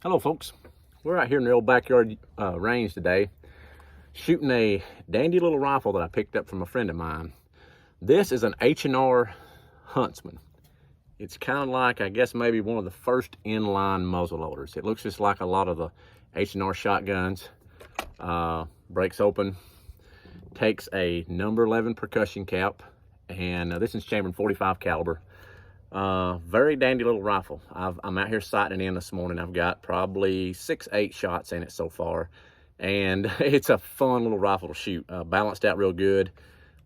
Hello folks, we're out here in the old backyard range today shooting a dandy little rifle that I picked up from a friend of mine. This is an H&R Huntsman. It's kind of like, I guess, maybe one of the first inline muzzleloaders. It looks just like a lot of the H&R shotguns. Breaks open, takes a number 11 percussion cap, and this is chambered 45 caliber. Very dandy little rifle. I'm out here sighting it in this morning. I've got probably 6-8 shots in it so far, and it's a fun little rifle to shoot. Balanced out real good.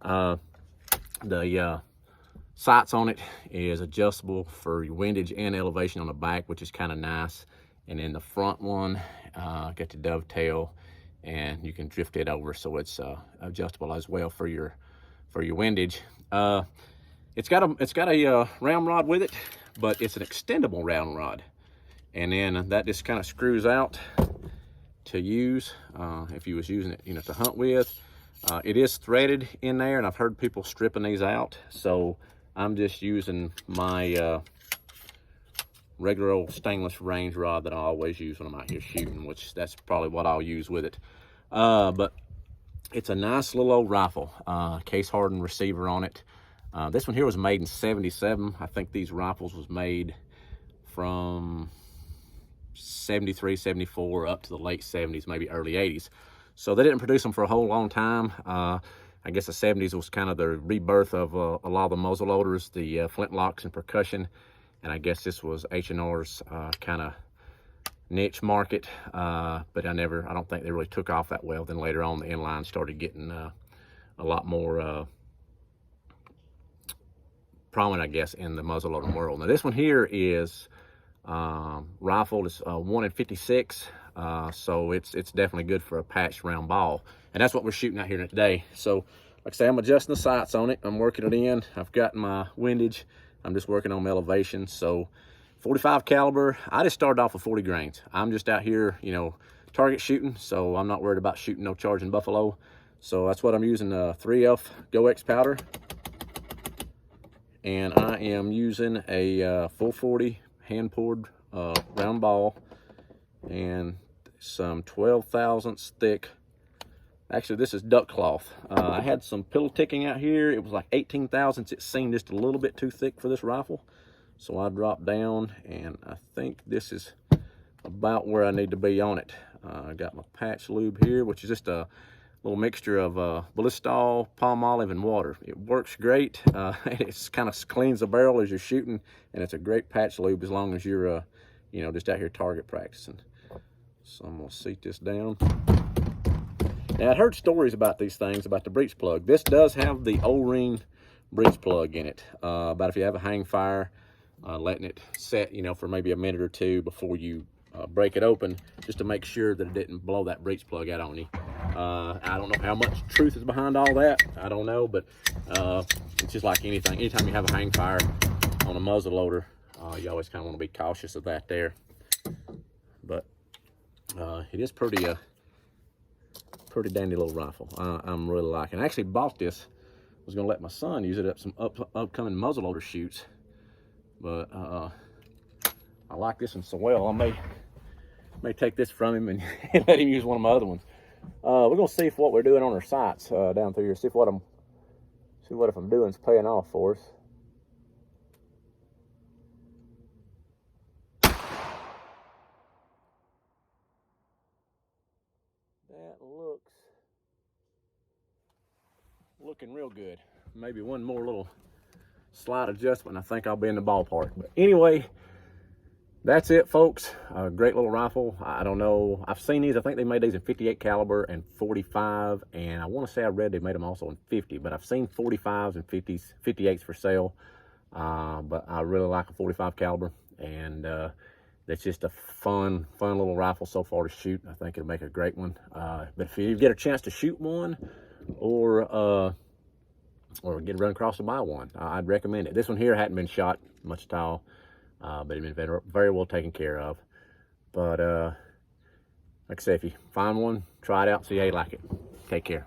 The sights on it is adjustable for your windage and elevation on the back, which is kind of nice. And then the front one, got the dovetail, and you can drift it over, so it's adjustable as well for your windage. It's got a round rod with it, but it's an extendable round rod. And then that just kind of screws out to use if you was using it, to hunt with. It is threaded in there, and I've heard people stripping these out. So I'm just using my regular old stainless range rod that I always use when I'm out here shooting, which that's probably what I'll use with it. But it's a nice little old rifle, case hardened receiver on it. This one here was made in '77. I think these rifles was made from 73, 74 up to the late 70s, maybe early 80s. So they didn't produce them for a whole long time. I guess the 70s was kind of the rebirth of a lot of the muzzleloaders, the flintlocks and percussion. And I guess this was H&R's kind of niche market. But I don't think they really took off that well. Then later on, the inline started getting a lot more prominent, I guess, in the muzzleloader world. Now this one here is rifled. It's 1 in 56, so it's definitely good for a patched round ball, and that's what we're shooting out here today. So like I say, I'm adjusting the sights on it. I'm working it in. I've got my windage. I'm just working on my elevation. So 45 caliber. I just started off with 40 grains. I'm just out here, target shooting, so I'm not worried about shooting no charging buffalo. So that's what I'm using, 3F GoX powder. And I am using a 440 hand-poured round ball and some 12 thousandths thick. Actually, this is duck cloth. I had some pillow ticking out here. It was like 18 thousandths. It seemed just a little bit too thick for this rifle. So I dropped down, and I think this is about where I need to be on it. I got my patch lube here, which is just a little mixture of Balistol, palm olive, and water. It works great. It kind of cleans the barrel as you're shooting, and it's a great patch lube as long as you're, just out here target practicing. So I'm gonna seat this down. Now, I'd heard stories about these things, about the breech plug. This does have the O-ring breech plug in it. But if you have a hang fire, letting it set, for maybe a minute or two before you break it open, just to make sure that it didn't blow that breech plug out on you. I don't know how much truth is behind all that. I don't know, but it's just like anything. Anytime you have a hang fire on a muzzle loader, you always kind of want to be cautious of that there. But it is pretty dandy little rifle. I'm really liking. I actually bought this. Was going to let my son use it at some upcoming muzzleloader shoots, but I like this one so well. I may take this from him and let him use one of my other ones. We're gonna see if what we're doing on our sights down through here. See what I'm doing is paying off for us. That looking real good. Maybe one more little slight adjustment, I think I'll be in the ballpark. But anyway, that's it, folks. A great little rifle. I don't know. I've seen these. I think they made these in 58 caliber and 45, and I want to say I read they made them also in 50, but I've seen 45s and 50s, 58s for sale. But I really like a 45 caliber, and it's just a fun little rifle so far to shoot. I think it'll make a great one. But if you get a chance to shoot one, or get run across to buy one, I'd recommend it. This one here hadn't been shot much at all. But it's been very well taken care of. But like I say, if you find one, try it out, see how you like it. Take care.